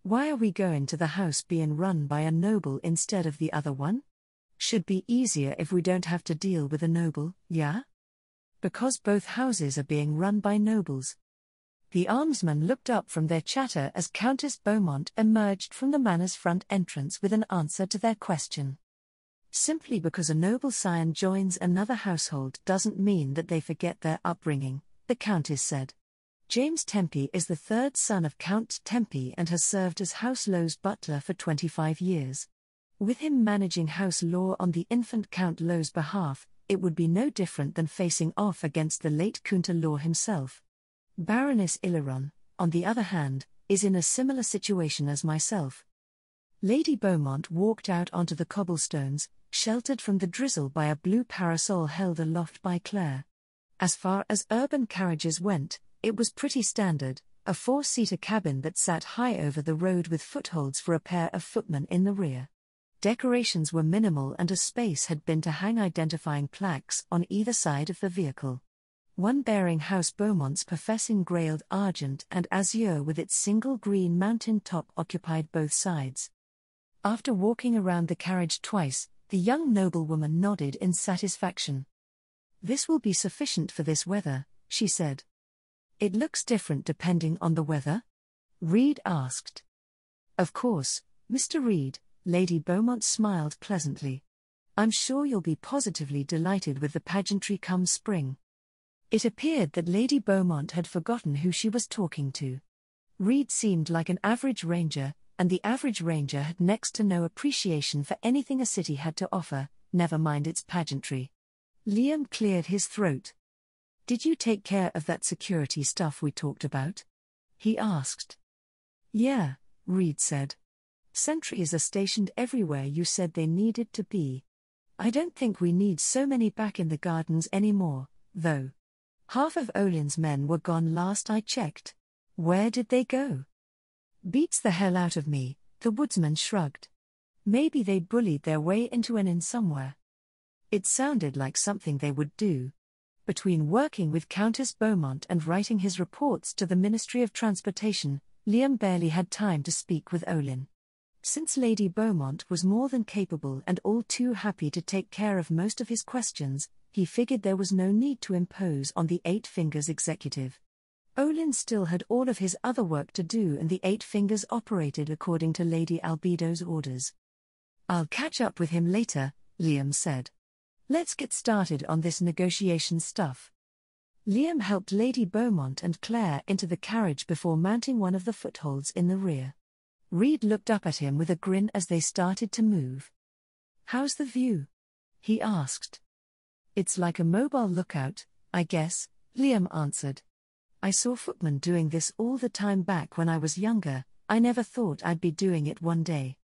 Why are we going to the house being run by a noble instead of the other one? Should be easier if we don't have to deal with a noble, yeah? Because both houses are being run by nobles. The almsmen looked up from their chatter as Countess Beaumont emerged from the manor's front entrance with an answer to their question. Simply because a noble scion joins another household doesn't mean that they forget their upbringing, the Countess said. James Tempe is the third son of Count Tempe and has served as House Low's butler for 25 years. With him managing house law on the infant Count Low's behalf, it would be no different than facing off against the late Kunta Law himself. Baroness Ileron, on the other hand, is in a similar situation as myself. Lady Beaumont walked out onto the cobblestones, sheltered from the drizzle by a blue parasol held aloft by Claire. As far as urban carriages went, it was pretty standard, a four-seater cabin that sat high over the road with footholds for a pair of footmen in the rear. Decorations were minimal and a space had been to hang identifying plaques on either side of the vehicle. One bearing House Beaumont's profess engrailed argent and azure with its single green mountain top occupied both sides. After walking around the carriage twice, the young noblewoman nodded in satisfaction. "This will be sufficient for this weather," she said. "It looks different depending on the weather?" Reed asked. "Of course, Mr. Reed," Lady Beaumont smiled pleasantly. "I'm sure you'll be positively delighted with the pageantry come spring." It appeared that Lady Beaumont had forgotten who she was talking to. Reed seemed like an average ranger, and the average ranger had next to no appreciation for anything a city had to offer, never mind its pageantry. Liam cleared his throat. "Did you take care of that security stuff we talked about?" he asked. "Yeah," Reed said. "Sentries are stationed everywhere you said they needed to be. I don't think we need so many back in the gardens anymore, though. Half of Olin's men were gone last I checked. Where did they go?" "Beats the hell out of me," the woodsman shrugged. "Maybe they bullied their way into an inn somewhere." It sounded like something they would do. Between working with Countess Beaumont and writing his reports to the Ministry of Transportation, Liam barely had time to speak with Olin. Since Lady Beaumont was more than capable and all too happy to take care of most of his questions, he figured there was no need to impose on the Eight Fingers executive. Olin still had all of his other work to do and the Eight Fingers operated according to Lady Albedo's orders. "I'll catch up with him later," Liam said. "Let's get started on this negotiation stuff." Liam helped Lady Beaumont and Claire into the carriage before mounting one of the footholds in the rear. Reed looked up at him with a grin as they started to move. "How's the view?" he asked. "It's like a mobile lookout, I guess," Liam answered. "I saw footmen doing this all the time back when I was younger. I never thought I'd be doing it one day.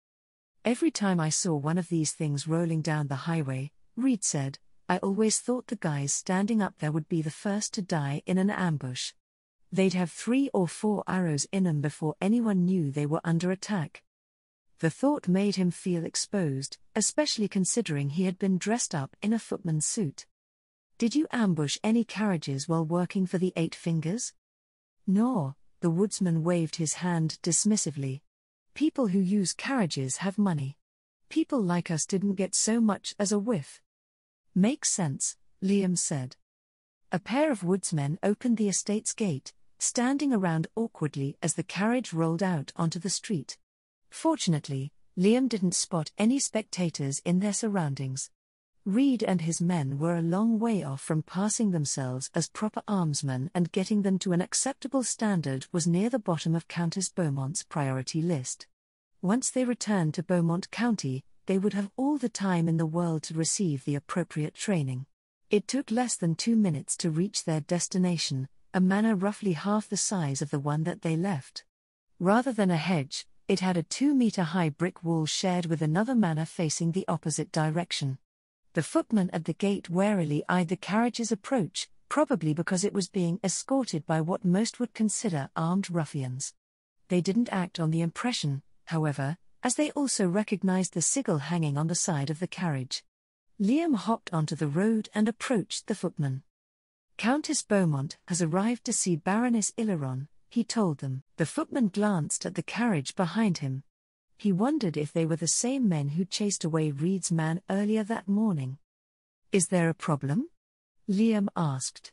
Every time I saw one of these things rolling down the highway," Reed said, "I always thought the guys standing up there would be the first to die in an ambush. They'd have 3 or 4 arrows in them before anyone knew they were under attack." The thought made him feel exposed, especially considering he had been dressed up in a footman's suit. "Did you ambush any carriages while working for the Eight Fingers?" "No," the woodsman waved his hand dismissively. "People who use carriages have money. People like us didn't get so much as a whiff." "Makes sense," Liam said. A pair of woodsmen opened the estate's gate, standing around awkwardly as the carriage rolled out onto the street. Fortunately, Liam didn't spot any spectators in their surroundings. Reed and his men were a long way off from passing themselves as proper armsmen, and getting them to an acceptable standard was near the bottom of Countess Beaumont's priority list. Once they returned to Beaumont County, they would have all the time in the world to receive the appropriate training. It took less than 2 minutes to reach their destination, a manor roughly half the size of the one that they left. Rather than a hedge, it had a 2-meter-high brick wall shared with another manor facing the opposite direction. The footman at the gate warily eyed the carriage's approach, probably because it was being escorted by what most would consider armed ruffians. They didn't act on the impression, however, as they also recognized the sigil hanging on the side of the carriage. Liam hopped onto the road and approached the footman. "Countess Beaumont has arrived to see Baroness Ileron," he told them. The footman glanced at the carriage behind him. He wondered if they were the same men who chased away Reed's man earlier that morning. "Is there a problem?" Liam asked.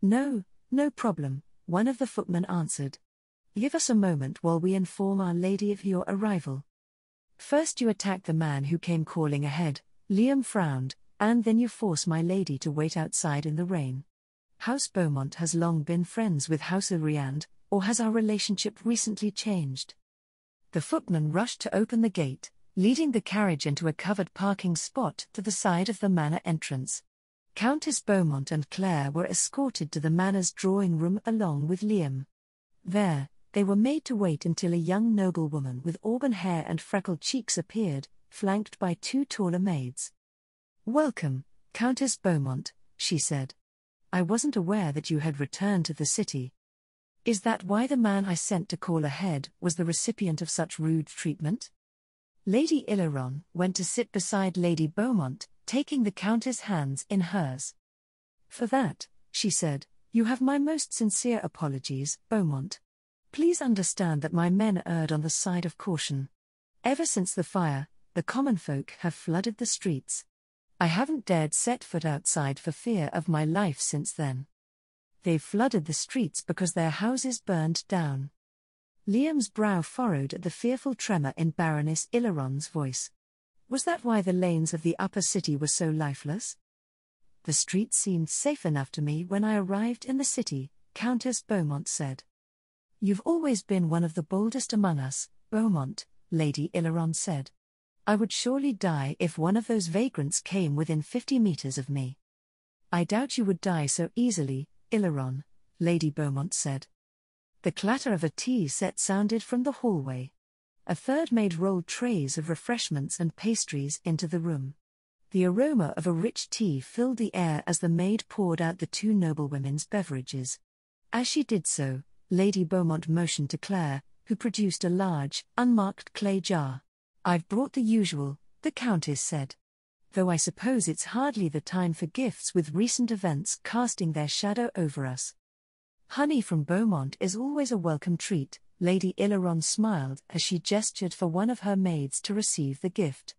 "No, no problem," one of the footmen answered. "Give us a moment while we inform our lady of your arrival." "First you attack the man who came calling ahead," Liam frowned, "and then you force my lady to wait outside in the rain. House Beaumont has long been friends with House Iriand, or has our relationship recently changed?" The footman rushed to open the gate, leading the carriage into a covered parking spot to the side of the manor entrance. Countess Beaumont and Claire were escorted to the manor's drawing room along with Liam. There, they were made to wait until a young noblewoman with auburn hair and freckled cheeks appeared, flanked by two taller maids. "Welcome, Countess Beaumont," she said. "I wasn't aware that you had returned to the city. Is that why the man I sent to call ahead was the recipient of such rude treatment?" Lady Ileron went to sit beside Lady Beaumont, taking the Countess' hands in hers. "For that," she said, "you have my most sincere apologies, Beaumont. Please understand that my men erred on the side of caution. Ever since the fire, the common folk have flooded the streets. I haven't dared set foot outside for fear of my life since then. They've flooded the streets because their houses burned down." Liam's brow furrowed at the fearful tremor in Baroness Ileron's voice. Was that why the lanes of the upper city were so lifeless? "The streets seemed safe enough to me when I arrived in the city," Countess Beaumont said. "You've always been one of the boldest among us, Beaumont," Lady Ileron said. "I would surely die if one of those vagrants came within 50 meters of me." "I doubt you would die so easily, Ileron," Lady Beaumont said. The clatter of a tea set sounded from the hallway. A third maid rolled trays of refreshments and pastries into the room. The aroma of a rich tea filled the air as the maid poured out the two noblewomen's beverages. As she did so, Lady Beaumont motioned to Claire, who produced a large, unmarked clay jar. "I've brought the usual," the Countess said. "Though I suppose it's hardly the time for gifts with recent events casting their shadow over us." "Honey from Beaumont is always a welcome treat," Lady Ileron smiled as she gestured for one of her maids to receive the gift.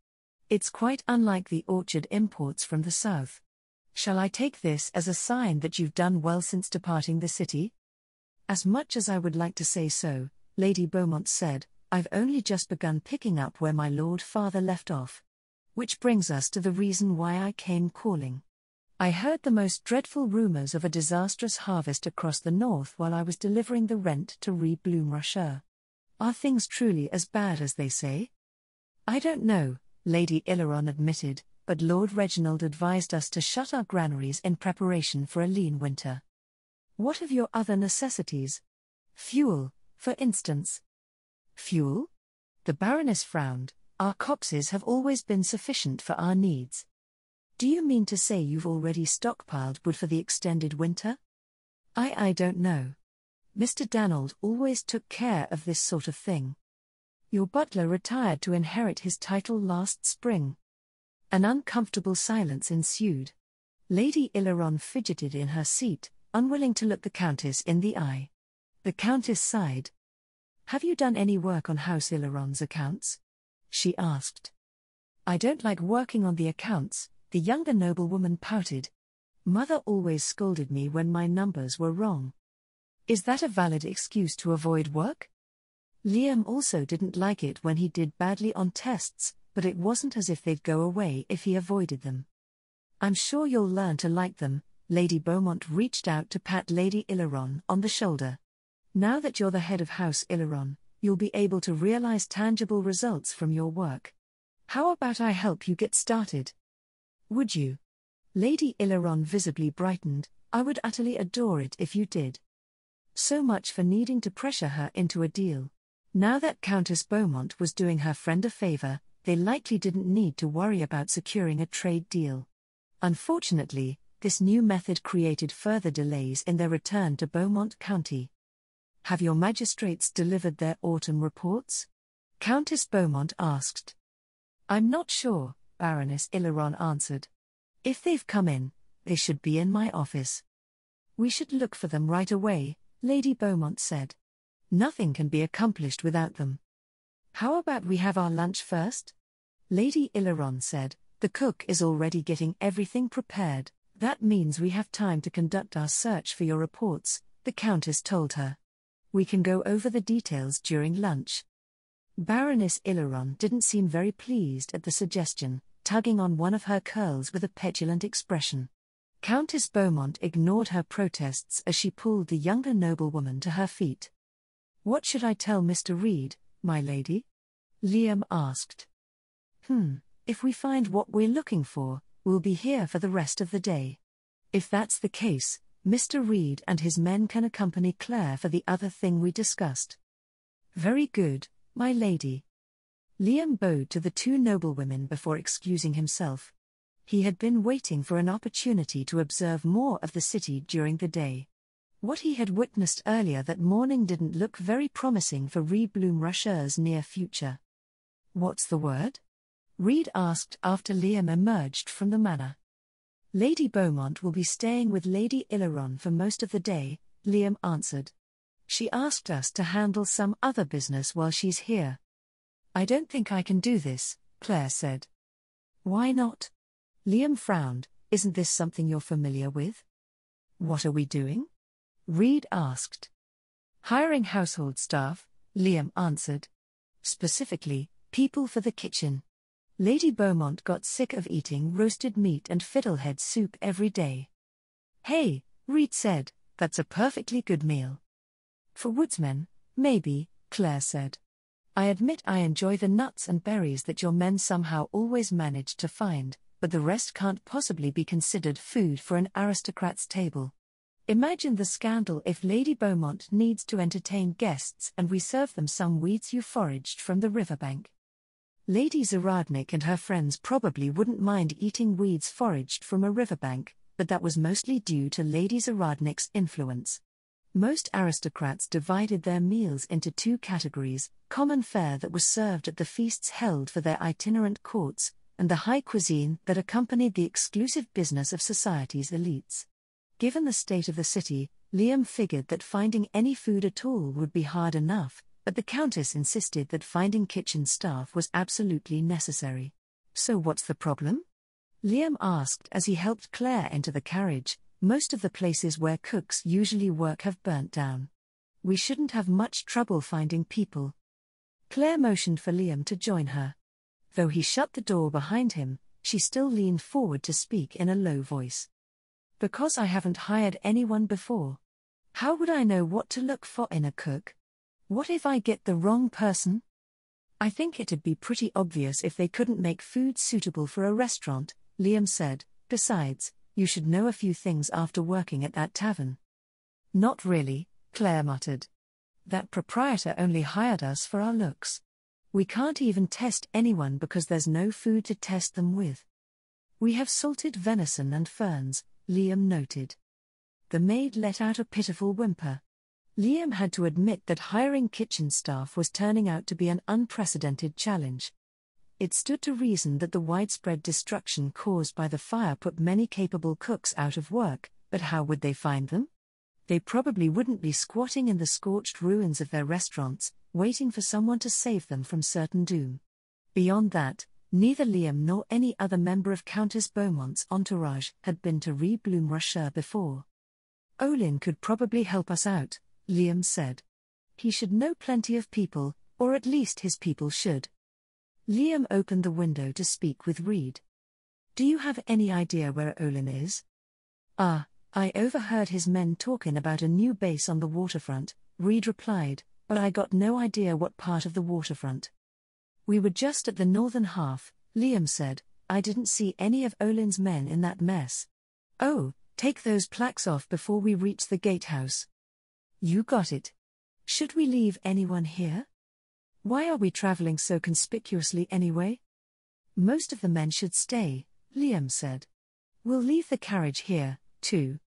"It's quite unlike the orchard imports from the south. Shall I take this as a sign that you've done well since departing the city?" "As much as I would like to say so," Lady Beaumont said, "I've only just begun picking up where my Lord Father left off. Which brings us to the reason why I came calling. I heard the most dreadful rumors of a disastrous harvest across the north while I was delivering the rent to Re-Bloom Rocher. Are things truly as bad as they say?" "I don't know," Lady Ileron admitted, "but Lord Reginald advised us to shut our granaries in preparation for a lean winter." "What of your other necessities? Fuel, for instance?" "Fuel?" The Baroness frowned. "Our copses have always been sufficient for our needs." "Do you mean to say you've already stockpiled wood for the extended winter?" I don't know. Mr. Danold always took care of this sort of thing. Your butler retired to inherit his title last spring." An uncomfortable silence ensued. Lady Ileron fidgeted in her seat, unwilling to look the Countess in the eye. The Countess sighed. "Have you done any work on House Ileron's accounts?" she asked. "I don't like working on the accounts," the younger noblewoman pouted. "Mother always scolded me when my numbers were wrong." "Is that a valid excuse to avoid work?" Liam also didn't like it when he did badly on tests, but it wasn't as if they'd go away if he avoided them. "I'm sure you'll learn to like them," Lady Beaumont reached out to pat Lady Ileron on the shoulder. "Now that you're the head of House Ileron, you'll be able to realize tangible results from your work. How about I help you get started?" "Would you?" Lady Ileron visibly brightened. "I would utterly adore it if you did." So much for needing to pressure her into a deal. Now that Countess Beaumont was doing her friend a favor, they likely didn't need to worry about securing a trade deal. Unfortunately, this new method created further delays in their return to Beaumont County. "Have your magistrates delivered their autumn reports?" Countess Beaumont asked. "I'm not sure," Baroness Ileron answered. "If they've come in, they should be in my office." "We should look for them right away," Lady Beaumont said. Nothing can be accomplished without them. How about we have our lunch first? Lady Ileron said, the cook is already getting everything prepared. That means we have time to conduct our search for your reports, the Countess told her. We can go over the details during lunch. Baroness Ileron didn't seem very pleased at the suggestion, tugging on one of her curls with a petulant expression. Countess Beaumont ignored her protests as she pulled the younger noblewoman to her feet. What should I tell Mr. Reed, my lady? Liam asked. If we find what we're looking for, we'll be here for the rest of the day. If that's the case, Mr. Reed and his men can accompany Claire for the other thing we discussed. Very good, my lady. Liam bowed to the two noblewomen before excusing himself. He had been waiting for an opportunity to observe more of the city during the day. What he had witnessed earlier that morning didn't look very promising for Reed Bloom-Rusher's near future. What's the word? Reed asked after Liam emerged from the manor. Lady Beaumont will be staying with Lady Ileron for most of the day, Liam answered. She asked us to handle some other business while she's here. I don't think I can do this, Claire said. Why not? Liam frowned. Isn't this something you're familiar with? What are we doing? Reed asked. Hiring household staff, Liam answered. Specifically, people for the kitchen. Lady Beaumont got sick of eating roasted meat and fiddlehead soup every day. Hey, Reed said, that's a perfectly good meal. For woodsmen, maybe, Claire said. I admit I enjoy the nuts and berries that your men somehow always manage to find, but the rest can't possibly be considered food for an aristocrat's table. Imagine the scandal if Lady Beaumont needs to entertain guests and we serve them some weeds you foraged from the riverbank. Lady Zaradnik and her friends probably wouldn't mind eating weeds foraged from a riverbank, but that was mostly due to Lady Zaradnik's influence. Most aristocrats divided their meals into two categories: common fare that was served at the feasts held for their itinerant courts, and the high cuisine that accompanied the exclusive business of society's elites. Given the state of the city, Liam figured that finding any food at all would be hard enough, but the Countess insisted that finding kitchen staff was absolutely necessary. So what's the problem? Liam asked as he helped Claire enter the carriage. Most of the places where cooks usually work have burnt down. We shouldn't have much trouble finding people. Claire motioned for Liam to join her. Though he shut the door behind him, she still leaned forward to speak in a low voice. Because I haven't hired anyone before. How would I know what to look for in a cook? What if I get the wrong person? I think it'd be pretty obvious if they couldn't make food suitable for a restaurant, Liam said. Besides, you should know a few things after working at that tavern. Not really, Claire muttered. That proprietor only hired us for our looks. We can't even test anyone because there's no food to test them with. We have salted venison and ferns, Liam noted. The maid let out a pitiful whimper. Liam had to admit that hiring kitchen staff was turning out to be an unprecedented challenge. It stood to reason that the widespread destruction caused by the fire put many capable cooks out of work, but how would they find them? They probably wouldn't be squatting in the scorched ruins of their restaurants, waiting for someone to save them from certain doom. Beyond that, neither Liam nor any other member of Countess Beaumont's entourage had been to Reed Bloom-Rusher before. Olin could probably help us out, Liam said. He should know plenty of people, or at least his people should. Liam opened the window to speak with Reed. Do you have any idea where Olin is? I overheard his men talking about a new base on the waterfront, Reed replied, but I got no idea what part of the waterfront. We were just at the northern half, Liam said. I didn't see any of Olin's men in that mess. Oh, take those plaques off before we reach the gatehouse. You got it. Should we leave anyone here? Why are we traveling so conspicuously anyway? Most of the men should stay, Liam said. We'll leave the carriage here, too.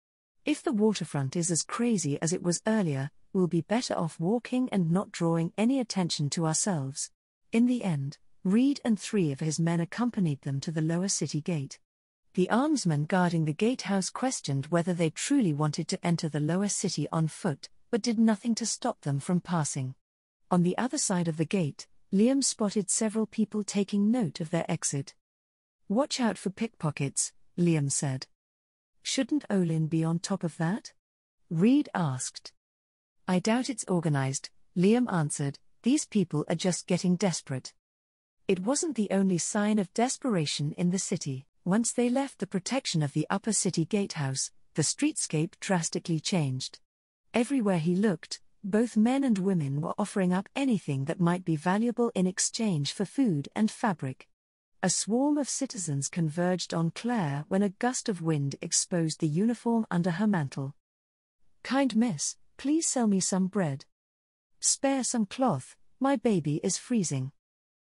If the waterfront is as crazy as it was earlier, we'll be better off walking and not drawing any attention to ourselves. In the end, Reed and 3 of his men accompanied them to the lower city gate. The armsman guarding the gatehouse questioned whether they truly wanted to enter the lower city on foot, but did nothing to stop them from passing. On the other side of the gate, Liam spotted several people taking note of their exit. "Watch out for pickpockets," Liam said. "Shouldn't Olin be on top of that?" Reed asked. "I doubt it's organized," Liam answered. "These people are just getting desperate." It wasn't the only sign of desperation in the city. Once they left the protection of the upper city gatehouse, the streetscape drastically changed. Everywhere he looked, both men and women were offering up anything that might be valuable in exchange for food and fabric. A swarm of citizens converged on Claire when a gust of wind exposed the uniform under her mantle. "Kind miss, please sell me some bread. Spare some cloth, my baby is freezing.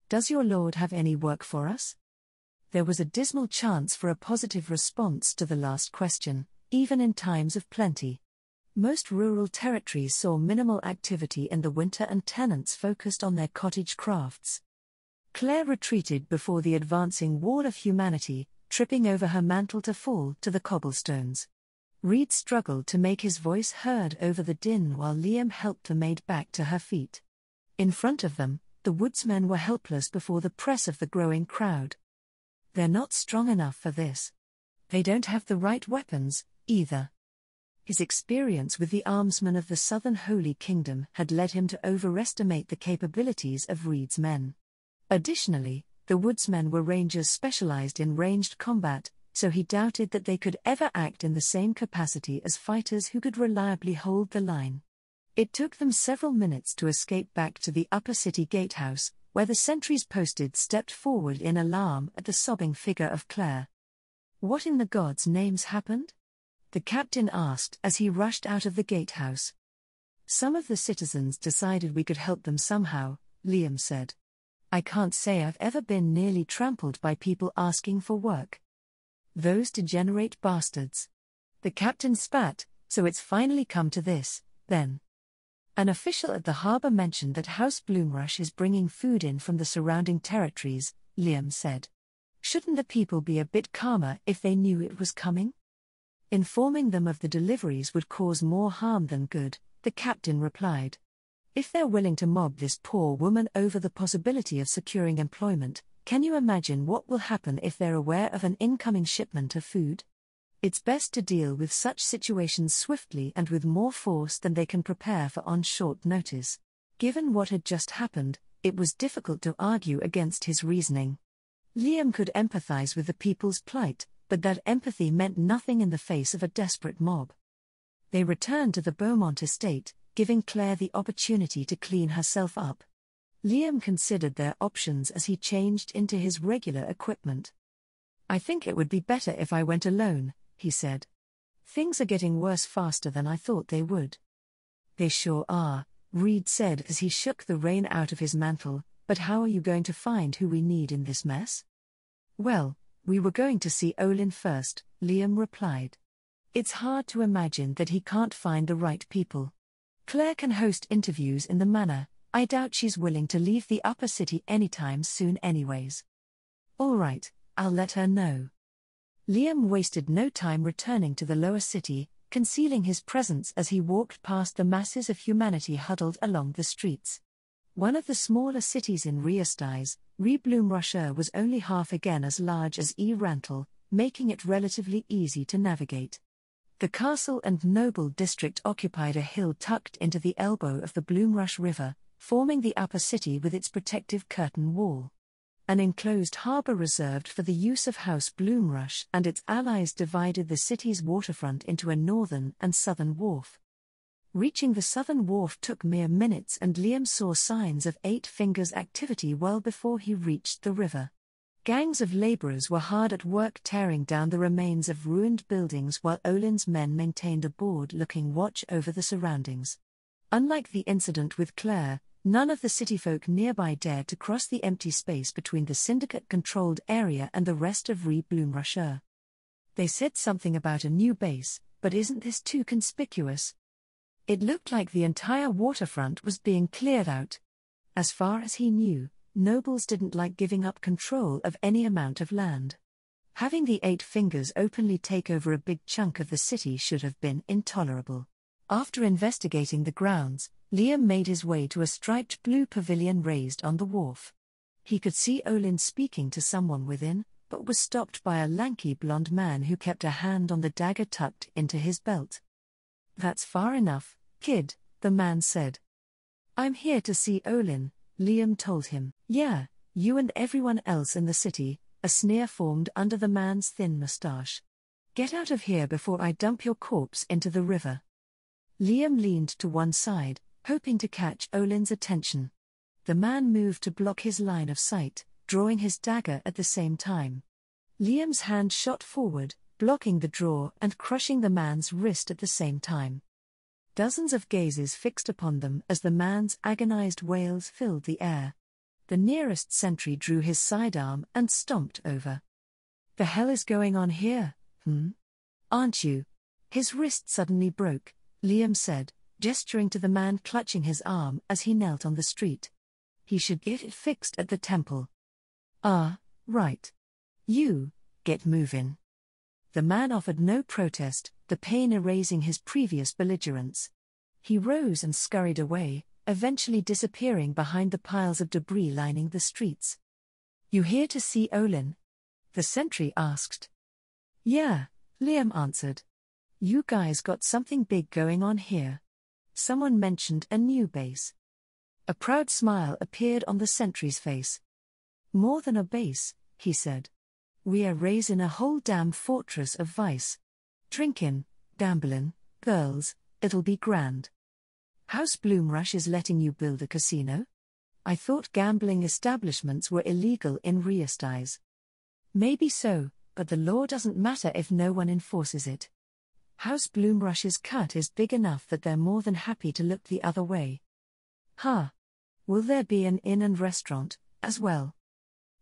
Does your lord have any work for us?" There was a dismal chance for a positive response to the last question, even in times of plenty. Most rural territories saw minimal activity in the winter and tenants focused on their cottage crafts. Claire retreated before the advancing wall of humanity, tripping over her mantle to fall to the cobblestones. Reed struggled to make his voice heard over the din while Liam helped the maid back to her feet. In front of them, the woodsmen were helpless before the press of the growing crowd. "They're not strong enough for this. They don't have the right weapons, either." His experience with the armsmen of the Southern Holy Kingdom had led him to overestimate the capabilities of Reed's men. Additionally, the woodsmen were rangers specialized in ranged combat, so he doubted that they could ever act in the same capacity as fighters who could reliably hold the line. It took them several minutes to escape back to the upper city gatehouse, where the sentries posted stepped forward in alarm at the sobbing figure of Claire. "What in the gods' names happened?" the captain asked as he rushed out of the gatehouse. "Some of the citizens decided we could help them somehow," Liam said. "I can't say I've ever been nearly trampled by people asking for work. Those degenerate bastards." The captain spat. "So it's finally come to this, then." An official at the harbour mentioned that House Bloomrush is bringing food in from the surrounding territories, Liam said. "Shouldn't the people be a bit calmer if they knew it was coming?" "Informing them of the deliveries would cause more harm than good," the captain replied. "If they're willing to mob this poor woman over the possibility of securing employment, can you imagine what will happen if they're aware of an incoming shipment of food? It's best to deal with such situations swiftly and with more force than they can prepare for on short notice." Given what had just happened, it was difficult to argue against his reasoning. Liam could empathize with the people's plight, but that empathy meant nothing in the face of a desperate mob. They returned to the Beaumont estate, giving Claire the opportunity to clean herself up. Liam considered their options as he changed into his regular equipment. "I think it would be better if I went alone," he said. "Things are getting worse faster than I thought they would." "They sure are," Reed said as he shook the rain out of his mantle, "but how are you going to find who we need in this mess?" "Well, we were going to see Olin first," Liam replied. "It's hard to imagine that he can't find the right people. Claire can host interviews in the manor. I doubt she's willing to leave the upper city anytime soon anyways." "All right, I'll let her know." Liam wasted no time returning to the lower city, concealing his presence as he walked past the masses of humanity huddled along the streets. One of the smaller cities in Riastise, Bloomrush was only half again as large as Rantle, making it relatively easy to navigate. The castle and noble district occupied a hill tucked into the elbow of the Bloomrush River, forming the upper city with its protective curtain wall. An enclosed harbour reserved for the use of House Bloomrush and its allies divided the city's waterfront into a northern and southern wharf. Reaching the southern wharf took mere minutes and Liam saw signs of Eight Fingers activity well before he reached the river. Gangs of labourers were hard at work tearing down the remains of ruined buildings while Olin's men maintained a bored-looking watch over the surroundings. Unlike the incident with Claire, none of the cityfolk nearby dared to cross the empty space between the syndicate-controlled area and the rest of Bloomrush. "They said something about a new base, but isn't this too conspicuous?" It looked like the entire waterfront was being cleared out. As far as he knew, nobles didn't like giving up control of any amount of land. Having the Eight Fingers openly take over a big chunk of the city should have been intolerable. After investigating the grounds, Liam made his way to a striped blue pavilion raised on the wharf. He could see Olin speaking to someone within, but was stopped by a lanky blonde man who kept a hand on the dagger tucked into his belt. "That's far enough, kid," the man said. "I'm here to see Olin," Liam told him. "Yeah, you and everyone else in the city," a sneer formed under the man's thin mustache. "Get out of here before I dump your corpse into the river." Liam leaned to one side, hoping to catch Olin's attention. The man moved to block his line of sight, drawing his dagger at the same time. Liam's hand shot forward, blocking the draw and crushing the man's wrist at the same time. Dozens of gazes fixed upon them as the man's agonized wails filled the air. The nearest sentry drew his sidearm and stomped over. "The hell is going on here, Aren't you?" His wrist suddenly broke, Liam said, gesturing to the man clutching his arm as he knelt on the street. "He should get it fixed at the temple." "Ah, right. You, get moving." The man offered no protest, the pain erasing his previous belligerence. He rose and scurried away, eventually disappearing behind the piles of debris lining the streets. "You here to see Olin?" the sentry asked. "Yeah," Liam answered. "You guys got something big going on here." Someone mentioned a new base. A proud smile appeared on the sentry's face. "More than a base," he said. "We are raising a whole damn fortress of vice. Drinkin', gamblin', girls, it'll be grand. House Bloomrush is letting you build a casino? I thought gambling establishments were illegal in Riestize." "Maybe so, but the law doesn't matter if no one enforces it. House Bloomrush's cut is big enough that they're more than happy to look the other way." "Huh. Will there be an inn and restaurant, as well?"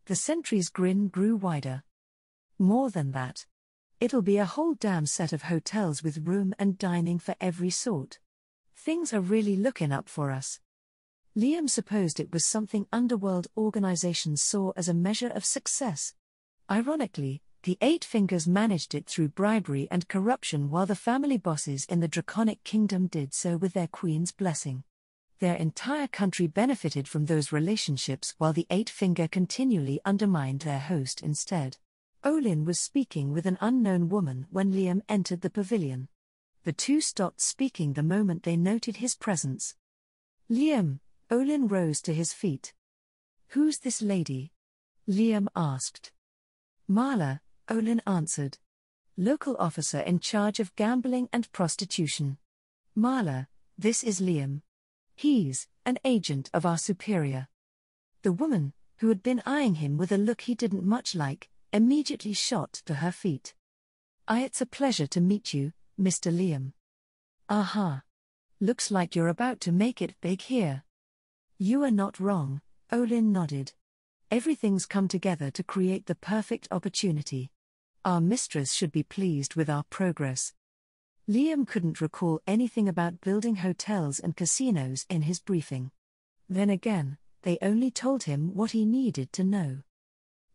The sentry's grin grew wider. "More than that. It'll be a whole damn set of hotels with room and dining for every sort. Things are really looking up for us." Liam supposed it was something underworld organizations saw as a measure of success. Ironically, the Eight Fingers managed it through bribery and corruption, while the family bosses in the Draconic Kingdom did so with their queen's blessing. Their entire country benefited from those relationships, while the Eight Finger continually undermined their host instead. Olin was speaking with an unknown woman when Liam entered the pavilion. The two stopped speaking the moment they noted his presence. "Liam," Olin rose to his feet. "Who's this lady?" Liam asked. "Marla," Olin answered. "Local officer in charge of gambling and prostitution. Marla, this is Liam. He's an agent of our superior." The woman, who had been eyeing him with a look he didn't much like, immediately shot to her feet. It's a pleasure to meet you, Mr. Liam." "Aha. Looks like you're about to make it big here." "You are not wrong," Olin nodded. "Everything's come together to create the perfect opportunity. Our mistress should be pleased with our progress." Liam couldn't recall anything about building hotels and casinos in his briefing. Then again, they only told him what he needed to know.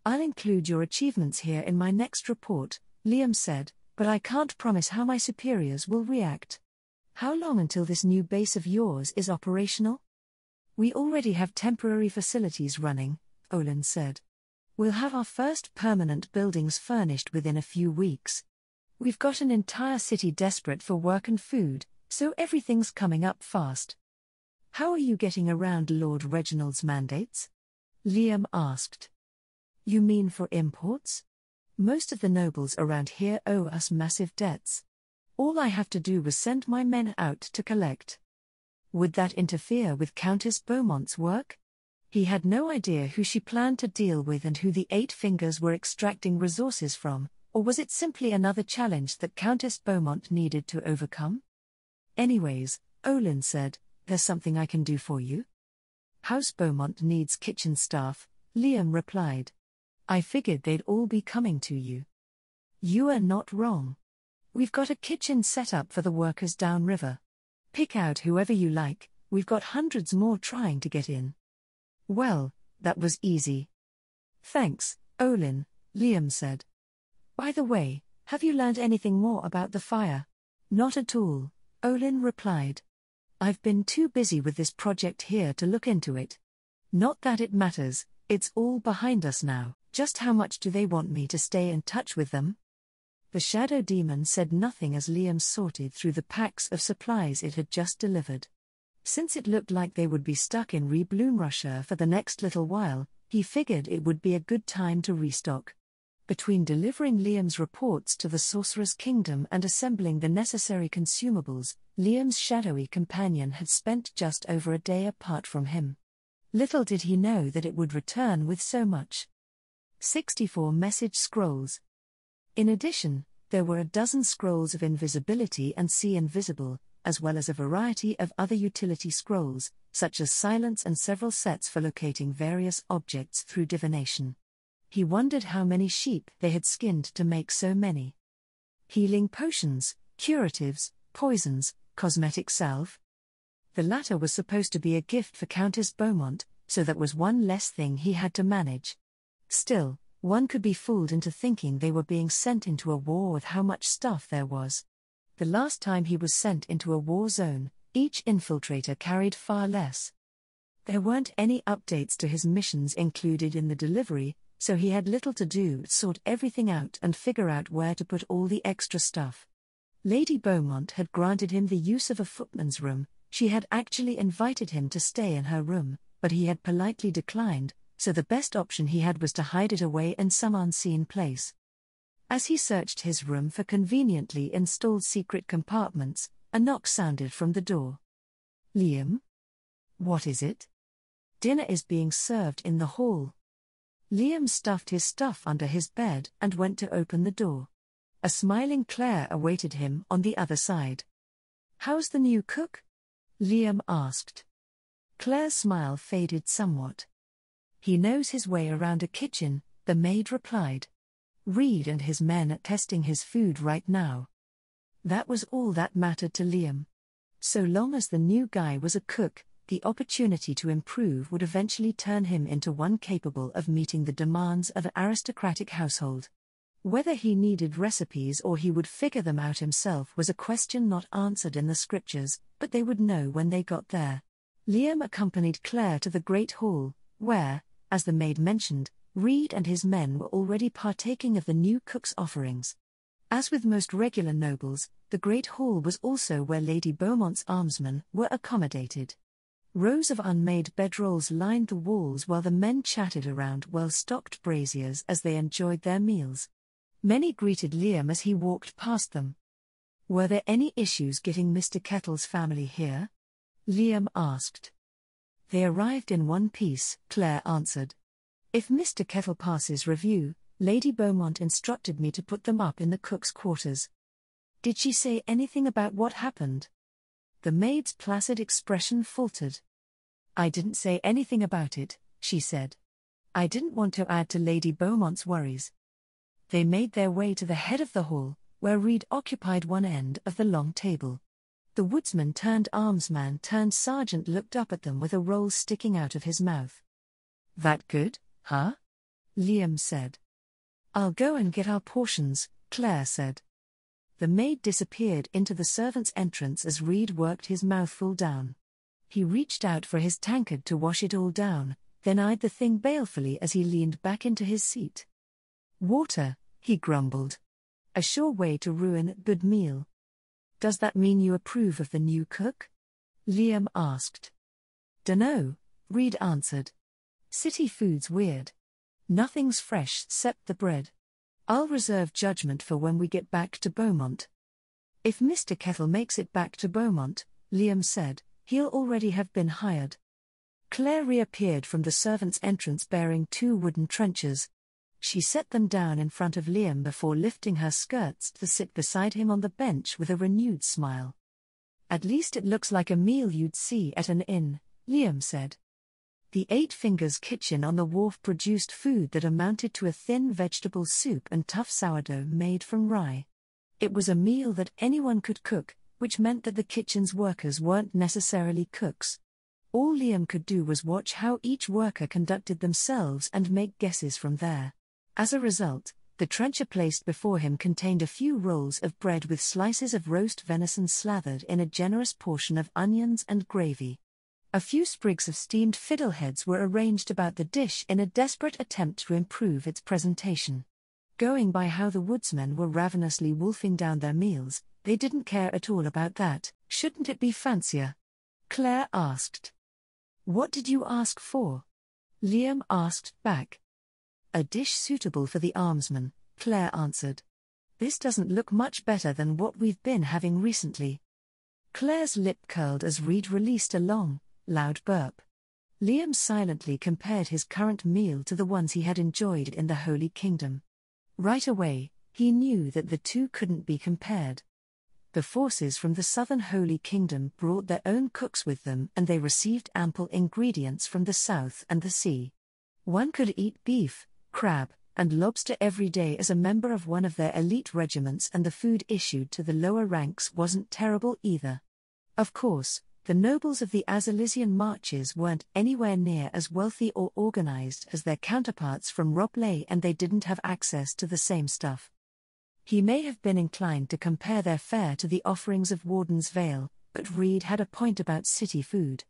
"I'll include your achievements here in my next report," Liam said, "but I can't promise how my superiors will react." "How long until this new base of yours is operational?" "We already have temporary facilities running," Olin said. "We'll have our first permanent buildings furnished within a few weeks. We've got an entire city desperate for work and food, so everything's coming up fast." "How are you getting around Lord Reginald's mandates?" Liam asked. "You mean for imports? Most of the nobles around here owe us massive debts. All I have to do was send my men out to collect." Would that interfere with Countess Beaumont's work? He had no idea who she planned to deal with and who the Eight Fingers were extracting resources from, or was it simply another challenge that Countess Beaumont needed to overcome? "Anyways," Olin said, "there's something I can do for you." "House Beaumont needs kitchen staff," Liam replied. "I figured they'd all be coming to you." "You are not wrong. We've got a kitchen set up for the workers downriver. Pick out whoever you like, we've got hundreds more trying to get in." "Well, that was easy." "Thanks, Olin," Liam said. "By the way, have you learned anything more about the fire?" "Not at all," Olin replied. I've been too busy with this project here to look into it. Not that it matters, it's all behind us now. Just how much do they want me to stay in touch with them? The shadow demon said nothing as Liam sorted through the packs of supplies it had just delivered. Since it looked like they would be stuck in Rebloom Russia for the next little while, he figured it would be a good time to restock. Between delivering Liam's reports to the Sorcerer's Kingdom and assembling the necessary consumables, Liam's shadowy companion had spent just over a day apart from him. Little did he know that it would return with so much. 64 message scrolls. In addition, there were a dozen scrolls of invisibility and see invisible, as well as a variety of other utility scrolls, such as silence and several sets for locating various objects through divination. He wondered how many sheep they had skinned to make so many. Healing potions, curatives, poisons, cosmetic salve. The latter was supposed to be a gift for Countess Beaumont, so that was one less thing he had to manage. Still, one could be fooled into thinking they were being sent into a war with how much stuff there was. The last time he was sent into a war zone, each infiltrator carried far less. There weren't any updates to his missions included in the delivery, so he had little to do but sort everything out and figure out where to put all the extra stuff. Lady Beaumont had granted him the use of a footman's room. She had actually invited him to stay in her room, but he had politely declined, so the best option he had was to hide it away in some unseen place. As he searched his room for conveniently installed secret compartments, a knock sounded from the door. Liam? What is it? Dinner is being served in the hall. Liam stuffed his stuff under his bed and went to open the door. A smiling Claire awaited him on the other side. How's the new cook? Liam asked. Claire's smile faded somewhat. He knows his way around a kitchen, the maid replied. Reed and his men are testing his food right now. That was all that mattered to Liam. So long as the new guy was a cook, the opportunity to improve would eventually turn him into one capable of meeting the demands of an aristocratic household. Whether he needed recipes or he would figure them out himself was a question not answered in the scriptures, but they would know when they got there. Liam accompanied Claire to the Great Hall, where, as the maid mentioned, Reed and his men were already partaking of the new cook's offerings. As with most regular nobles, the Great Hall was also where Lady Beaumont's armsmen were accommodated. Rows of unmade bedrolls lined the walls while the men chatted around well-stocked braziers as they enjoyed their meals. Many greeted Liam as he walked past them. Were there any issues getting Mr. Kettle's family here? Liam asked. They arrived in one piece, Claire answered. If Mr. Kettle passes review, Lady Beaumont instructed me to put them up in the cook's quarters. Did she say anything about what happened? The maid's placid expression faltered. I didn't say anything about it, she said. I didn't want to add to Lady Beaumont's worries. They made their way to the head of the hall, where Reed occupied one end of the long table. The woodsman turned armsman turned sergeant looked up at them with a roll sticking out of his mouth. That good, huh? Liam said. I'll go and get our portions, Claire said. The maid disappeared into the servants' entrance as Reed worked his mouthful down. He reached out for his tankard to wash it all down, then eyed the thing balefully as he leaned back into his seat. Water, he grumbled. A sure way to ruin a good meal. Does that mean you approve of the new cook? Liam asked. Dunno, Reed answered. City food's weird. Nothing's fresh except the bread. I'll reserve judgment for when we get back to Beaumont. If Mr. Kettle makes it back to Beaumont, Liam said, he'll already have been hired. Claire reappeared from the servants' entrance bearing 2 wooden trenchers. She set them down in front of Liam before lifting her skirts to sit beside him on the bench with a renewed smile. At least it looks like a meal you'd see at an inn, Liam said. The 8 Fingers kitchen on the wharf produced food that amounted to a thin vegetable soup and tough sourdough made from rye. It was a meal that anyone could cook, which meant that the kitchen's workers weren't necessarily cooks. All Liam could do was watch how each worker conducted themselves and make guesses from there. As a result, The trencher placed before him contained a few rolls of bread with slices of roast venison slathered in a generous portion of onions and gravy. A few sprigs of steamed fiddleheads were arranged about the dish in a desperate attempt to improve its presentation. Going by how the woodsmen were ravenously wolfing down their meals, they didn't care at all about that. Shouldn't it be fancier? Claire asked. What did you ask for? Liam asked back. A dish suitable for the armsman, Claire answered. This doesn't look much better than what we've been having recently. Claire's lip curled as Reed released a long, loud burp. Liam silently compared his current meal to the ones he had enjoyed in the Holy Kingdom. Right away, he knew that the two couldn't be compared. The forces from the southern Holy Kingdom brought their own cooks with them, and they received ample ingredients from the south and the sea. One could eat beef, crab, and lobster every day as a member of one of their elite regiments, and the food issued to the lower ranks wasn't terrible either. Of course, the nobles of the Azalisian marches weren't anywhere near as wealthy or organized as their counterparts from Ropley, and they didn't have access to the same stuff. He may have been inclined to compare their fare to the offerings of Warden's Vale, but Reed had a point about city food.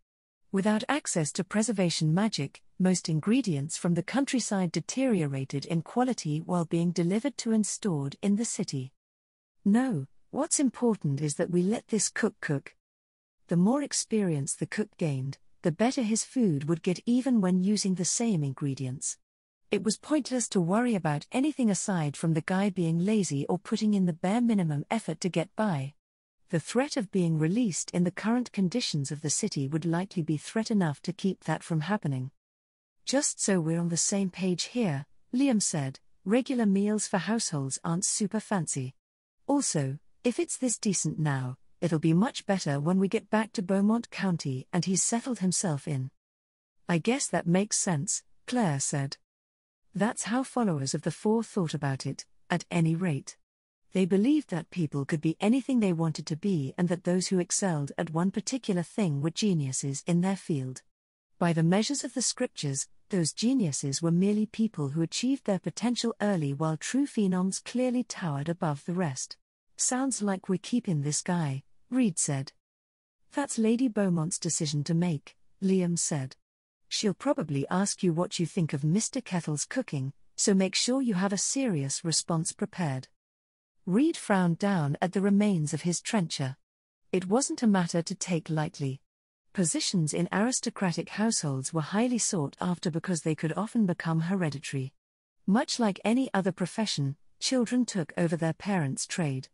Without access to preservation magic, most ingredients from the countryside deteriorated in quality while being delivered to and stored in the city. No, what's important is that we let this cook cook. The more experience the cook gained, the better his food would get even when using the same ingredients. It was pointless to worry about anything aside from the guy being lazy or putting in the bare minimum effort to get by. The threat of being released in the current conditions of the city would likely be threat enough to keep that from happening. Just so we're on the same page here, Liam said, regular meals for households aren't super fancy. Also, if it's this decent now, it'll be much better when we get back to Beaumont County and he's settled himself in. I guess that makes sense, Claire said. That's how followers of the Four thought about it, at any rate. They believed that people could be anything they wanted to be, and that those who excelled at one particular thing were geniuses in their field. By the measures of the scriptures, those geniuses were merely people who achieved their potential early, while true phenoms clearly towered above the rest. Sounds like we're keeping this guy, Reed said. That's Lady Beaumont's decision to make, Liam said. She'll probably ask you what you think of Mr. Kettle's cooking, so make sure you have a serious response prepared. Reed frowned down at the remains of his trencher. It wasn't a matter to take lightly. Positions in aristocratic households were highly sought after because they could often become hereditary. Much like any other profession, children took over their parents' trade.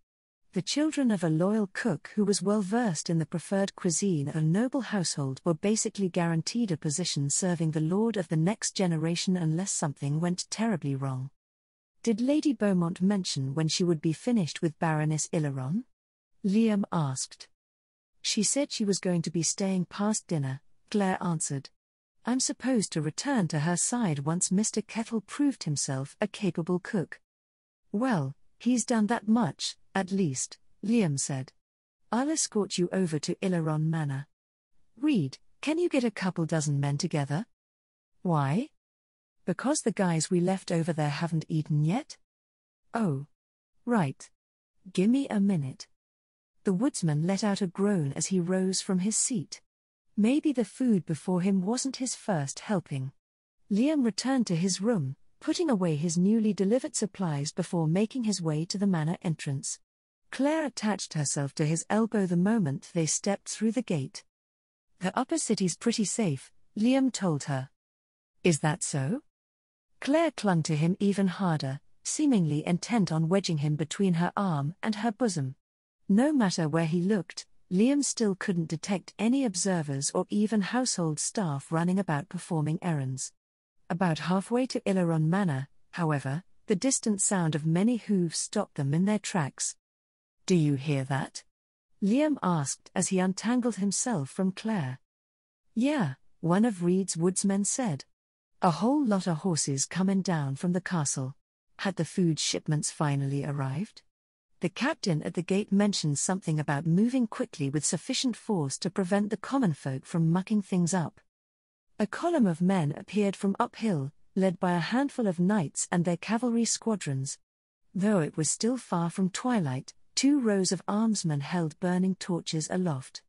The children of a loyal cook who was well versed in the preferred cuisine of a noble household were basically guaranteed a position serving the lord of the next generation unless something went terribly wrong. Did Lady Beaumont mention when she would be finished with Baroness Illeron? Liam asked. She said she was going to be staying past dinner, Claire answered. I'm supposed to return to her side once Mr. Kettle proved himself a capable cook. Well, he's done that much, at least, Liam said. I'll escort you over to Illeron Manor. Reed, can you get a couple dozen men together? Why? Because the guys we left over there haven't eaten yet? Oh. Right. Gimme a minute. The woodsman let out a groan as he rose from his seat. Maybe the food before him wasn't his first helping. Liam returned to his room, putting away his newly delivered supplies before making his way to the manor entrance. Claire attached herself to his elbow the moment they stepped through the gate. The upper city's pretty safe, Liam told her. Is that so? Claire clung to him even harder, seemingly intent on wedging him between her arm and her bosom. No matter where he looked, Liam still couldn't detect any observers or even household staff running about performing errands. About halfway to Illeron Manor, however, the distant sound of many hooves stopped them in their tracks. Do you hear that? Liam asked as he untangled himself from Claire. Yeah, one of Reed's woodsmen said. A whole lot of horses coming down from the castle. Had the food shipments finally arrived? The captain at the gate mentioned something about moving quickly with sufficient force to prevent the common folk from mucking things up. A column of men appeared from uphill, led by a handful of knights and their cavalry squadrons. Though it was still far from twilight, 2 rows of armsmen held burning torches aloft.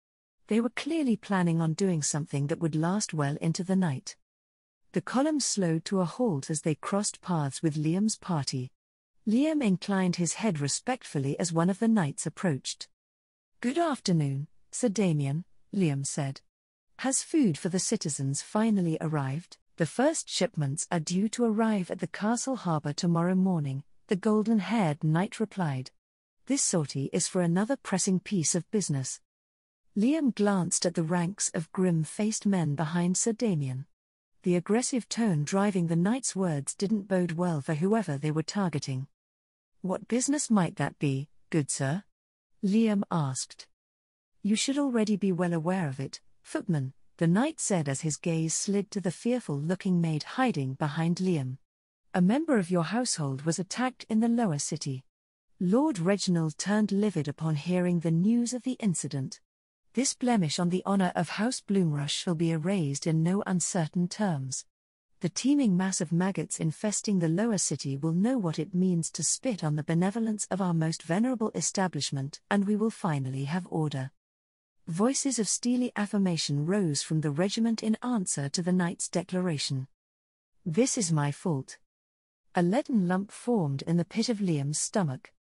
They were clearly planning on doing something that would last well into the night. The column slowed to a halt as they crossed paths with Liam's party. Liam inclined his head respectfully as one of the knights approached. "Good afternoon, Sir Damien," Liam said. "Has food for the citizens finally arrived?" "The first shipments are due to arrive at the castle harbour tomorrow morning," the golden-haired knight replied. "This sortie is for another pressing piece of business." Liam glanced at the ranks of grim-faced men behind Sir Damien. The aggressive tone driving the knight's words didn't bode well for whoever they were targeting. "What business might that be, good sir?" Liam asked. "You should already be well aware of it, footman," the knight said as his gaze slid to the fearful-looking maid hiding behind Liam. "A member of your household was attacked in the lower city." Lord Reginald turned livid upon hearing the news of the incident. "This blemish on the honour of House Bloomrush shall be erased in no uncertain terms. The teeming mass of maggots infesting the lower city will know what it means to spit on the benevolence of our most venerable establishment, and we will finally have order." Voices of steely affirmation rose from the regiment in answer to the knight's declaration. "This is my fault." A leaden lump formed in the pit of Liam's stomach.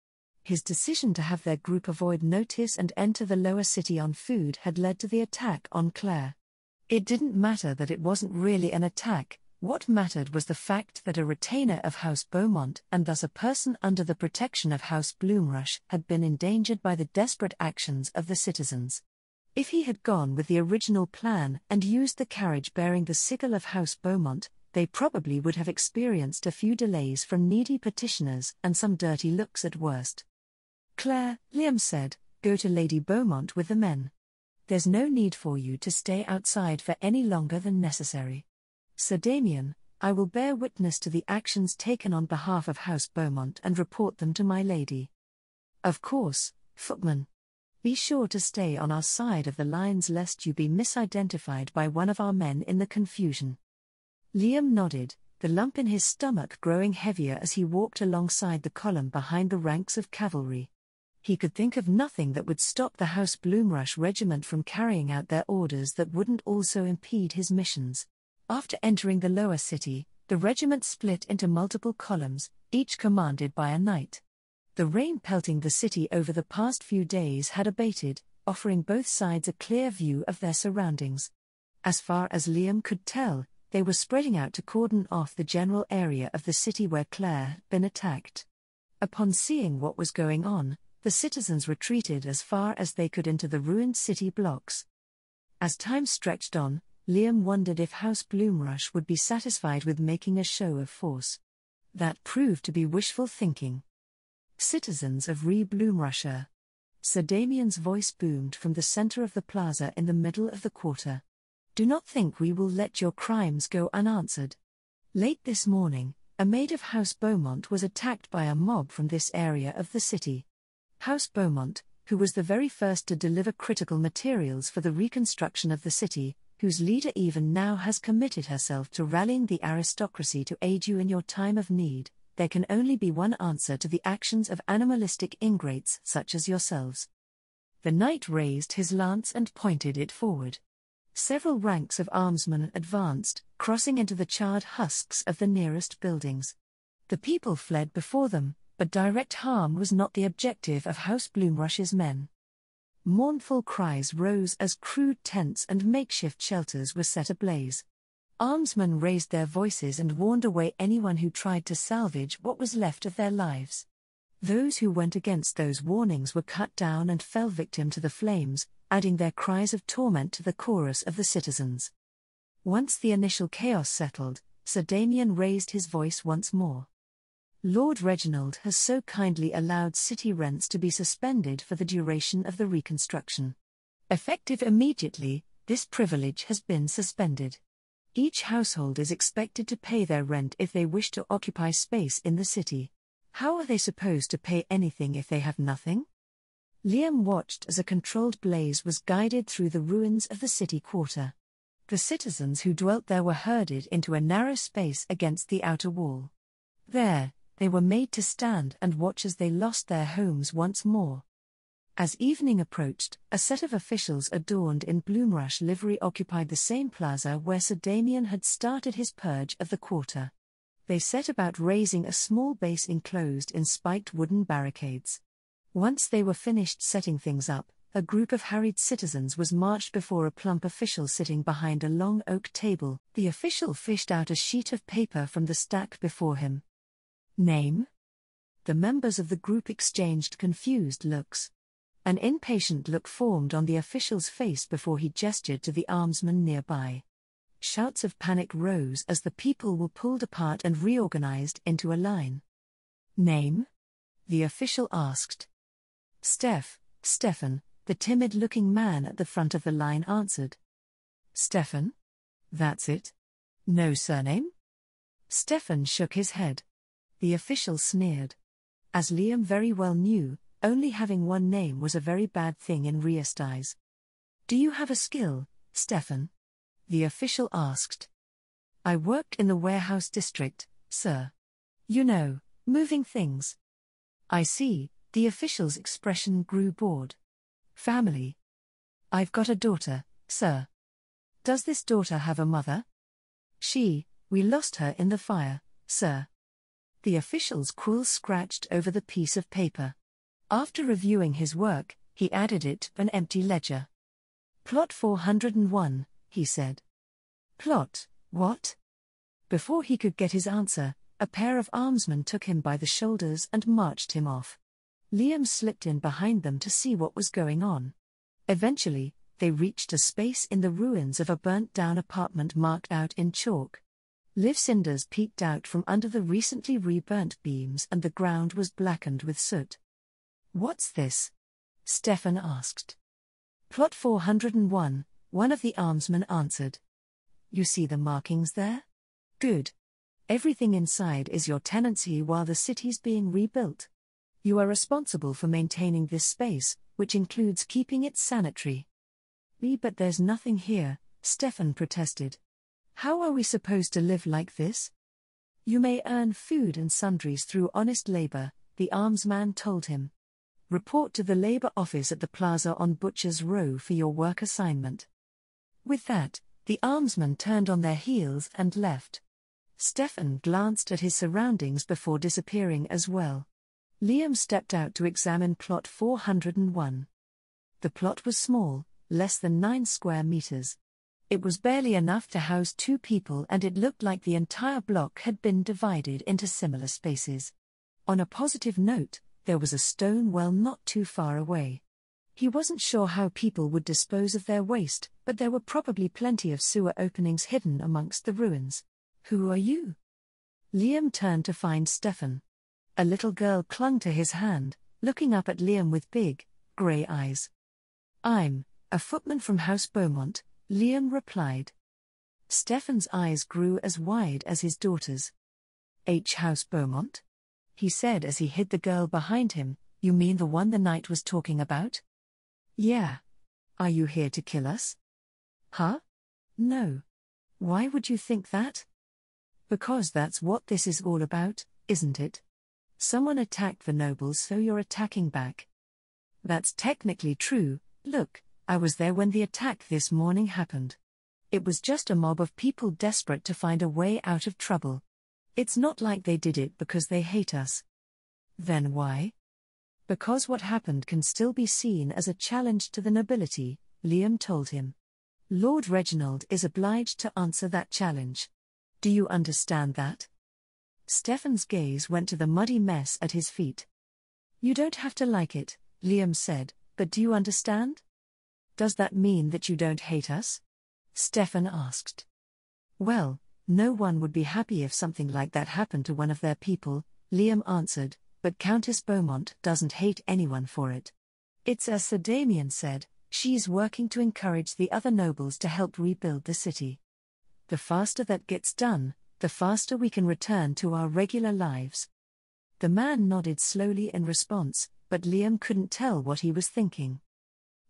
His decision to have their group avoid notice and enter the lower city on food had led to the attack on Claire. It didn't matter that it wasn't really an attack. What mattered was the fact that a retainer of House Beaumont, and thus a person under the protection of House Bloomrush, had been endangered by the desperate actions of the citizens. If he had gone with the original plan and used the carriage bearing the sickle of House Beaumont, they probably would have experienced a few delays from needy petitioners and some dirty looks at worst. "Claire," Liam said, "go to Lady Beaumont with the men. There's no need for you to stay outside for any longer than necessary. Sir Damien, I will bear witness to the actions taken on behalf of House Beaumont and report them to my lady." "Of course, footman. Be sure to stay on our side of the lines lest you be misidentified by one of our men in the confusion." Liam nodded, the lump in his stomach growing heavier as he walked alongside the column behind the ranks of cavalry. He could think of nothing that would stop the House Bloomrush regiment from carrying out their orders that wouldn't also impede his missions. After entering the lower city, the regiment split into multiple columns, each commanded by a knight. The rain pelting the city over the past few days had abated, offering both sides a clear view of their surroundings. As far as Liam could tell, they were spreading out to cordon off the general area of the city where Claire had been attacked. Upon seeing what was going on, the citizens retreated as far as they could into the ruined city blocks. As time stretched on, Liam wondered if House Bloomrush would be satisfied with making a show of force. That proved to be wishful thinking. "Citizens of Bloomrushire," Sir Damien's voice boomed from the center of the plaza in the middle of the quarter. "Do not think we will let your crimes go unanswered. Late this morning, a maid of House Beaumont was attacked by a mob from this area of the city. House Beaumont, who was the very first to deliver critical materials for the reconstruction of the city, whose leader even now has committed herself to rallying the aristocracy to aid you in your time of need, there can only be one answer to the actions of animalistic ingrates such as yourselves." The knight raised his lance and pointed it forward. Several ranks of armsmen advanced, crossing into the charred husks of the nearest buildings. The people fled before them, but direct harm was not the objective of House Bloomrush's men. Mournful cries rose as crude tents and makeshift shelters were set ablaze. Armsmen raised their voices and warned away anyone who tried to salvage what was left of their lives. Those who went against those warnings were cut down and fell victim to the flames, adding their cries of torment to the chorus of the citizens. Once the initial chaos settled, Sir Damien raised his voice once more. "Lord Reginald has so kindly allowed city rents to be suspended for the duration of the reconstruction. Effective immediately, this privilege has been suspended. Each household is expected to pay their rent if they wish to occupy space in the city. How are they supposed to pay anything if they have nothing?" Liam watched as a controlled blaze was guided through the ruins of the city quarter. The citizens who dwelt there were herded into a narrow space against the outer wall. There, they were made to stand and watch as they lost their homes once more. As evening approached, a set of officials adorned in Bloomrush livery occupied the same plaza where Sir Damien had started his purge of the quarter. They set about raising a small base enclosed in spiked wooden barricades. Once they were finished setting things up, a group of harried citizens was marched before a plump official sitting behind a long oak table. The official fished out a sheet of paper from the stack before him. Name? The members of the group exchanged confused looks. An impatient look formed on the official's face before he gestured to the armsman nearby. Shouts of panic rose as the people were pulled apart and reorganized into a line. Name? The official asked. Stefan, the timid-looking man at the front of the line answered. Stefan? That's it? No surname? Stefan shook his head. The official sneered. As Liam very well knew, only having one name was a very bad thing in Riest's eyes. Do you have a skill, Stefan? The official asked. I worked in the warehouse district, sir. You know, moving things. I see, the official's expression grew bored. Family. I've got a daughter, sir. Does this daughter have a mother? We lost her in the fire, sir. The official's quill scratched over the piece of paper. After reviewing his work, he added it to an empty ledger. Plot 401, he said. Plot, what? Before he could get his answer, a pair of armsmen took him by the shoulders and marched him off. Liam slipped in behind them to see what was going on. Eventually, they reached a space in the ruins of a burnt-down apartment marked out in chalk. Live cinders peeked out from under the recently reburnt beams and the ground was blackened with soot. What's this? Stefan asked. Plot 401, one of the armsmen answered. You see the markings there? Good. Everything inside is your tenancy while the city's being rebuilt. You are responsible for maintaining this space, which includes keeping it sanitary. But there's nothing here, Stefan protested. How are we supposed to live like this? You may earn food and sundries through honest labor, the armsman told him. Report to the labor office at the plaza on Butcher's Row for your work assignment. With that, the armsmen turned on their heels and left. Stefan glanced at his surroundings before disappearing as well. Liam stepped out to examine plot 401. The plot was small, less than 9 square meters. It was barely enough to house 2 people and it looked like the entire block had been divided into similar spaces. On a positive note, there was a stone well not too far away. He wasn't sure how people would dispose of their waste, but there were probably plenty of sewer openings hidden amongst the ruins. Who are you? Liam turned to find Stefan. A little girl clung to his hand, looking up at Liam with big, grey eyes. I'm a footman from House Beaumont, Liam replied. Stefan's eyes grew as wide as his daughter's. House Beaumont? He said as he hid the girl behind him. You mean the one the knight was talking about? Yeah. Are you here to kill us? Huh? No. Why would you think that? Because that's what this is all about, isn't it? Someone attacked the nobles, so you're attacking back. That's technically true. Look, I was there when the attack this morning happened. It was just a mob of people desperate to find a way out of trouble. It's not like they did it because they hate us. Then why? Because what happened can still be seen as a challenge to the nobility, Liam told him. Lord Reginald is obliged to answer that challenge. Do you understand that? Stefan's gaze went to the muddy mess at his feet. You don't have to like it, Liam said, but do you understand? Does that mean that you don't hate us? Stefan asked. Well, no one would be happy if something like that happened to one of their people, Liam answered, but Countess Beaumont doesn't hate anyone for it. It's as Sir Damien said, she's working to encourage the other nobles to help rebuild the city. The faster that gets done, the faster we can return to our regular lives. The man nodded slowly in response, but Liam couldn't tell what he was thinking.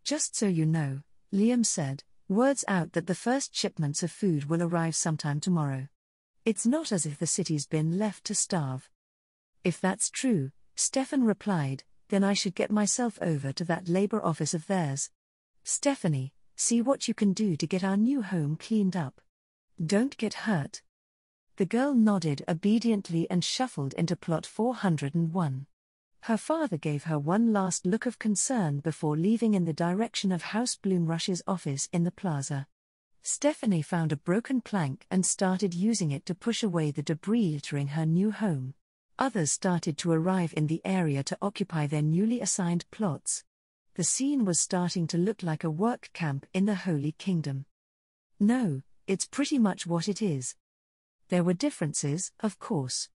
Just so you know, Liam said, Word's out that the first shipments of food will arrive sometime tomorrow. It's not as if the city's been left to starve. If that's true, Stefan replied, then I should get myself over to that labor office of theirs. Stephanie, see what you can do to get our new home cleaned up. Don't get hurt. The girl nodded obediently and shuffled into plot 401. Her father gave her one last look of concern before leaving in the direction of House Bloomrush's office in the plaza. Stephanie found a broken plank and started using it to push away the debris littering her new home. Others started to arrive in the area to occupy their newly assigned plots. The scene was starting to look like a work camp in the Holy Kingdom. No, it's pretty much what it is. There were differences, of course.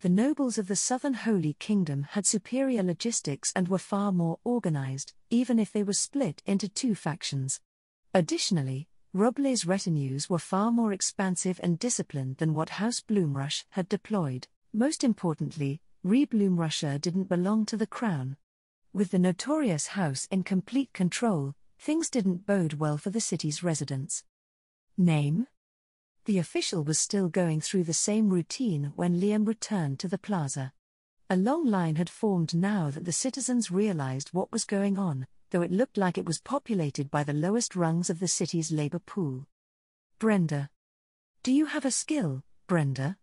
The nobles of the Southern Holy Kingdom had superior logistics and were far more organized, even if they were split into two factions. Additionally, Roblay's retinues were far more expansive and disciplined than what House Bloomrush had deployed. Most importantly, Bloomrusher didn't belong to the crown. With the notorious house in complete control, things didn't bode well for the city's residents. Name? The official was still going through the same routine when Liam returned to the plaza. A long line had formed now that the citizens realized what was going on, though it looked like it was populated by the lowest rungs of the city's labor pool. Brenda. Do you have a skill, Brenda?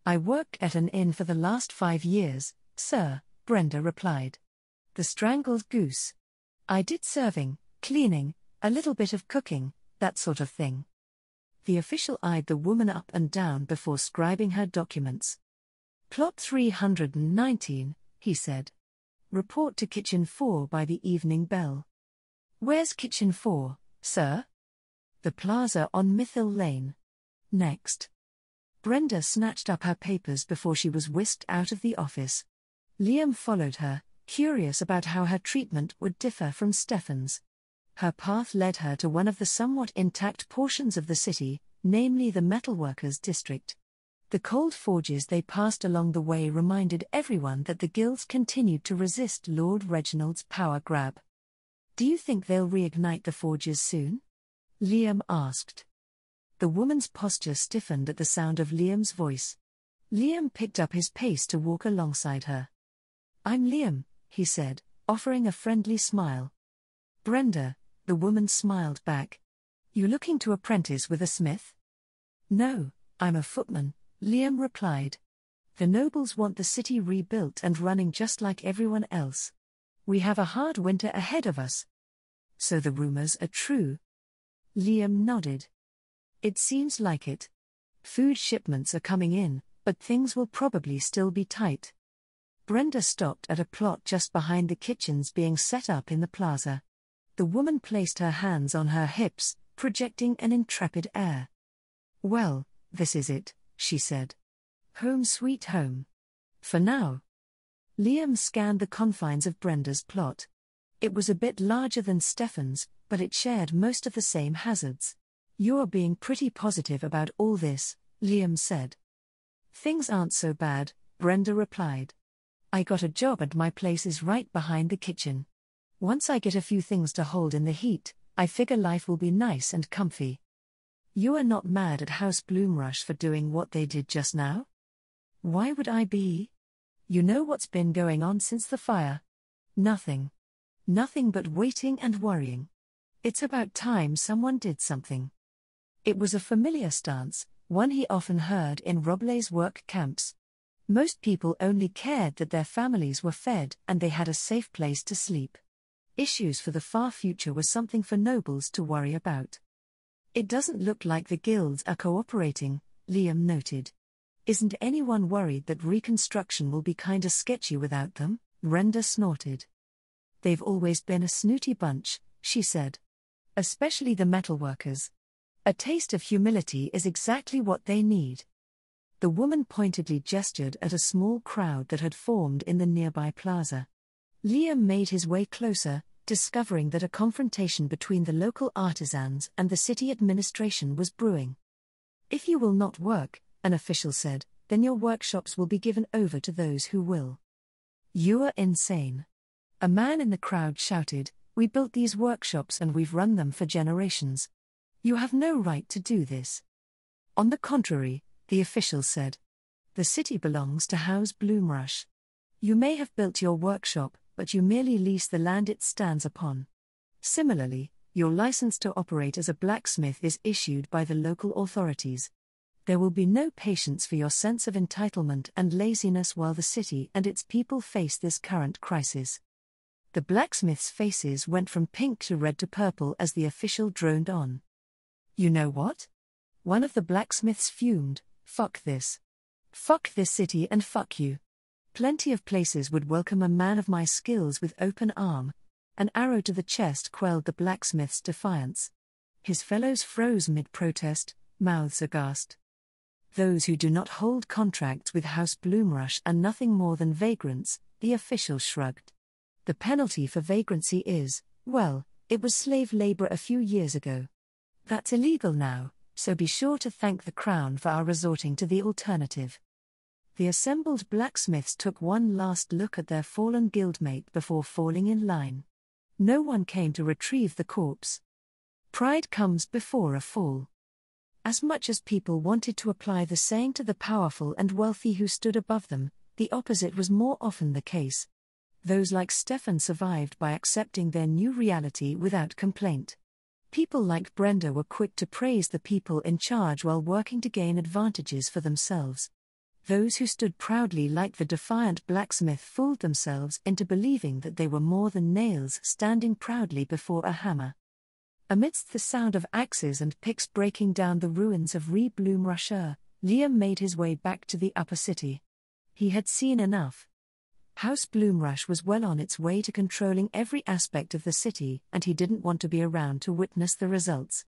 I worked at an inn for the last 5 years, sir, Brenda replied. The strangled goose. I did serving, cleaning, a little bit of cooking, that sort of thing. The official eyed the woman up and down before scribing her documents. Plot 319, he said. Report to Kitchen 4 by the evening bell. Where's Kitchen 4, sir? The plaza on Mythill Lane. Next. Brenda snatched up her papers before she was whisked out of the office. Liam followed her, curious about how her treatment would differ from Stefan's. Her path led her to one of the somewhat intact portions of the city, namely the metalworkers' district. The cold forges they passed along the way reminded everyone that the guilds continued to resist Lord Reginald's power grab. Do you think they'll reignite the forges soon? Liam asked. The woman's posture stiffened at the sound of Liam's voice. Liam picked up his pace to walk alongside her. I'm Liam, he said, offering a friendly smile. Brenda, the woman smiled back. You looking to apprentice with a smith? No, I'm a footman, Liam replied. The nobles want the city rebuilt and running just like everyone else. We have a hard winter ahead of us. So the rumors are true? Liam nodded. It seems like it. Food shipments are coming in, but things will probably still be tight. Brenda stopped at a plot just behind the kitchens being set up in the plaza. The woman placed her hands on her hips, projecting an intrepid air. Well, this is it, she said. Home sweet home. For now. Liam scanned the confines of Brenda's plot. It was a bit larger than Stefan's, but it shared most of the same hazards. You're being pretty positive about all this, Liam said. Things aren't so bad, Brenda replied. I got a job and my place is right behind the kitchen. Once I get a few things to hold in the heat, I figure life will be nice and comfy. You are not mad at House Bloomrush for doing what they did just now? Why would I be? You know what's been going on since the fire? Nothing. Nothing but waiting and worrying. It's about time someone did something. It was a familiar stance, one he often heard in Roblay's work camps. Most people only cared that their families were fed and they had a safe place to sleep. Issues for the far future were something for nobles to worry about. It doesn't look like the guilds are cooperating, Liam noted. Isn't anyone worried that reconstruction will be kinda sketchy without them? Brenda snorted. They've always been a snooty bunch, she said. Especially the metalworkers. A taste of humility is exactly what they need. The woman pointedly gestured at a small crowd that had formed in the nearby plaza. Liam made his way closer, discovering that a confrontation between the local artisans and the city administration was brewing. If you will not work, an official said, then your workshops will be given over to those who will. You are insane. A man in the crowd shouted, we built these workshops and we've run them for generations. You have no right to do this. On the contrary, the official said. The city belongs to House Bloomrush. You may have built your workshop, but you merely lease the land it stands upon. Similarly, your license to operate as a blacksmith is issued by the local authorities. There will be no patience for your sense of entitlement and laziness while the city and its people face this current crisis. The blacksmiths' faces went from pink to red to purple as the official droned on. You know what? One of the blacksmiths fumed, fuck this. Fuck this city and fuck you. Plenty of places would welcome a man of my skills with open arm. An arrow to the chest quelled the blacksmith's defiance. His fellows froze mid-protest, mouths aghast. Those who do not hold contracts with House Bloomrush are nothing more than vagrants, the official shrugged. The penalty for vagrancy is, well, it was slave labor a few years ago. That's illegal now, so be sure to thank the Crown for our resorting to the alternative. The assembled blacksmiths took one last look at their fallen guildmate before falling in line. No one came to retrieve the corpse. Pride comes before a fall. As much as people wanted to apply the saying to the powerful and wealthy who stood above them, the opposite was more often the case. Those like Stefan survived by accepting their new reality without complaint. People like Brenda were quick to praise the people in charge while working to gain advantages for themselves. Those who stood proudly like the defiant blacksmith fooled themselves into believing that they were more than nails standing proudly before a hammer. Amidst the sound of axes and picks breaking down the ruins of Bloomrush, Liam made his way back to the upper city. He had seen enough. House Bloomrush was well on its way to controlling every aspect of the city, and he didn't want to be around to witness the results.